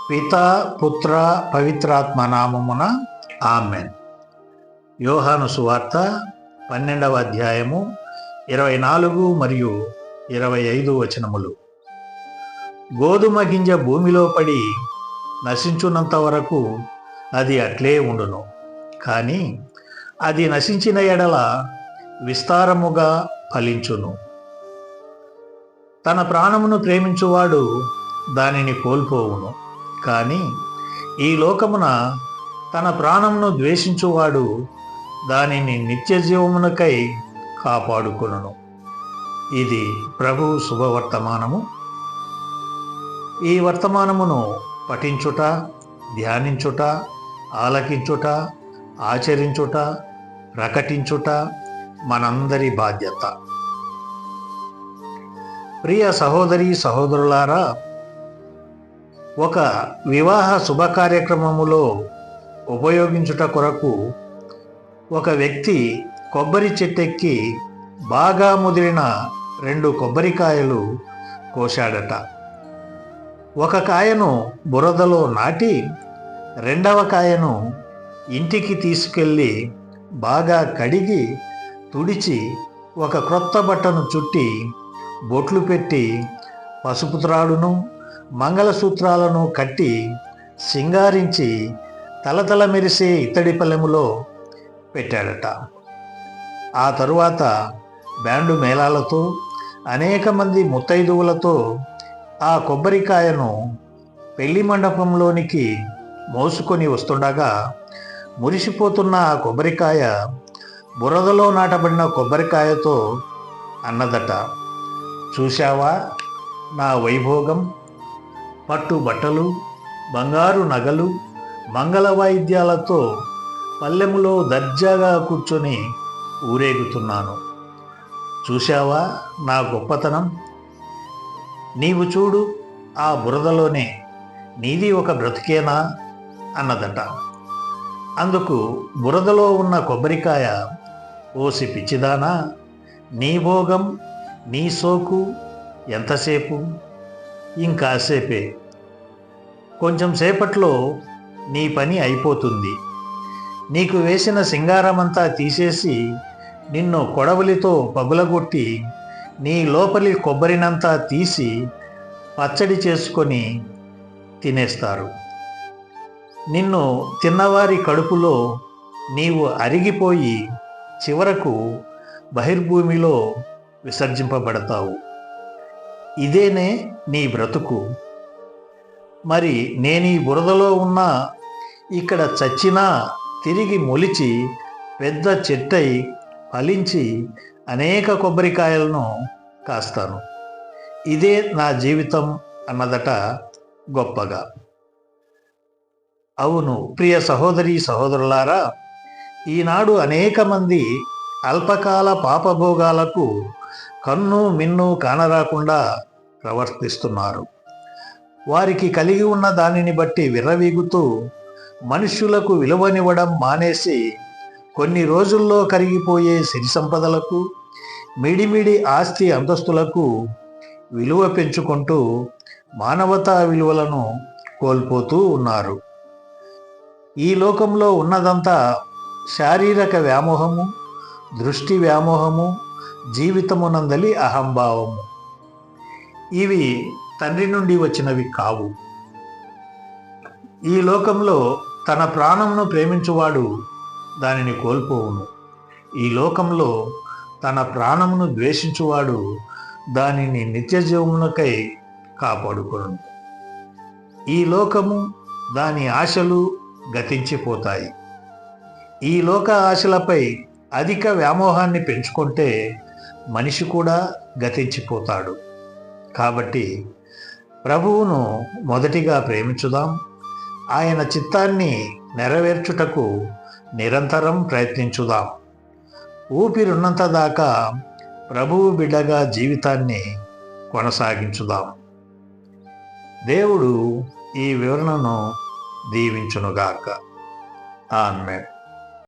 పితా పుత్ర పవిత్రాత్మ నామమున ఆమెన్. యోహాను సువార్త 12వ అధ్యాయము 24 మరియు 25 వచనములు. గోధుమ గింజ భూమిలో పడి నశించున్నంత వరకు అది అట్లే ఉండును, కానీ అది నశించిన ఎడల విస్తారముగా ఫలించును. తన ప్రాణమును ప్రేమించువాడు దానిని కోల్పోవును, కానీ ఈ లోకమున తన ప్రాణమును ద్వేషించువాడు దానిని నిత్య జీవమునకై కాపాడుకొనును. ఇది ప్రభు శుభవర్తమానము. ఈ వర్తమానమును పఠించుట, ధ్యానించుట, ఆలకించుట, ఆచరించుట, ప్రకటించుట మనందరి బాధ్యత. ప్రియ సహోదరి సహోదరులారా, ఒక వివాహ శుభకార్యక్రమములో ఉపయోగించుట కొరకు ఒక వ్యక్తి కొబ్బరి చెట్టెక్కి బాగా ముదిరిన 2 కొబ్బరికాయలు కోశాడట. ఒక కాయను బురదలో నాటి 2వ కాయను ఇంటికి తీసుకెళ్ళి బాగా కడిగి తుడిచి ఒక క్రొత్త బట్టను చుట్టి బొట్లు పెట్టి పసుపు త్రాడును మంగళసూత్రాలను కట్టి సింగారించి తలతల మెరిసే ఇత్తడి పల్లెములో పెట్టాడట. ఆ తరువాత బ్యాండు మేళాలతో అనేక మంది ముత్తైదువులతో ఆ కొబ్బరికాయను పెళ్లి మండపంలోనికి మోసుకొని వస్తుండగా మురిసిపోతున్న ఆ కొబ్బరికాయ బురదలో నాటబడిన కొబ్బరికాయతో అన్నదట, చూశావా నా వైభోగం, పట్టు బట్టలు, బంగారు నగలు, మంగళ వాయిద్యాలతో పల్లెములో దర్జాగా కూర్చొని ఊరేగుతున్నాను. చూశావా నా గొప్పతనం, నీవు చూడు ఆ బురదలోనే నీది ఒక బ్రతికేనా అన్నదట. అందుకు బురదలో ఉన్న కొబ్బరికాయ, ఓసి పిచ్చిదానా, నీ భోగం నీ సోకు ఎంతసేపు, ఇంకాసేపే, కొంచెం సేపట్లో నీ పని అయిపోతుంది. నీకు వేసిన సింగారమంతా తీసేసి నిన్ను కొడవలితో పగులగొట్టి నీ లోపలి కొబ్బరినంతా తీసి పచ్చడి చేసుకొని తినేస్తారు. నిన్ను తిన్నవారి కడుపులో నీవు అరిగిపోయి చివరకు బహిర్భూమిలో విసర్జింపబడతావు. ఇదేనే నీ బ్రతుకు. మరి నేనీ బురదలో ఉన్నా ఇక్కడ చచ్చినా తిరిగి మొలిచి పెద్ద చెట్టై ఫలించి అనేక కొబ్బరికాయలను కాస్తాను. ఇదే నా జీవితం అన్నదట గొప్పగా. అవును ప్రియ సహోదరి సహోదరులారా, ఈనాడు అనేక మంది అల్పకాల పాపభోగాలకు కన్ను మిన్ను కానరాకుండా ప్రవర్తిస్తున్నారు. వారికి కలిగి ఉన్న దానిని బట్టి విర్రవీగుతూ మనుష్యులకు విలువనివ్వడం మానేసి కొన్ని రోజుల్లో కరిగిపోయే సిరి సంపదలకు, మిడిమిడి ఆస్తి అంతస్తులకు విలువ పెంచుకుంటూ మానవతా విలువలను కోల్పోతూ ఉన్నారు. ఈ లోకంలో ఉన్నదంతా శారీరక వ్యామోహము, దృష్టి వ్యామోహము, జీవితమునందలి అహంభావము. ఇవి తండ్రి నుండి వచ్చినవి కావు. ఈ లోకంలో తన ప్రాణమును ప్రేమించువాడు దానిని కోల్పోవును. ఈ లోకంలో తన ప్రాణమును ద్వేషించువాడు దానిని నిత్య జీవమునకై కాపాడుకొను. ఈ లోకము దాని ఆశలు గతించిపోతాయి. ఈ లోక ఆశలపై అధిక వ్యామోహాన్ని పెంచుకుంటే మనిషి కూడా గతించిపోతాడు. కాబట్టి ప్రభువును మొదటిగా ప్రేమించుదాం. ఆయన చిత్తాన్ని నెరవేర్చుటకు నిరంతరం ప్రయత్నించుదాం. ఊపిరున్నంత దాకా ప్రభువు బిడ్డగా జీవితాన్ని కొనసాగించుదాం. దేవుడు ఈ వివరణను దీవించునుగాక. ఆమేన్.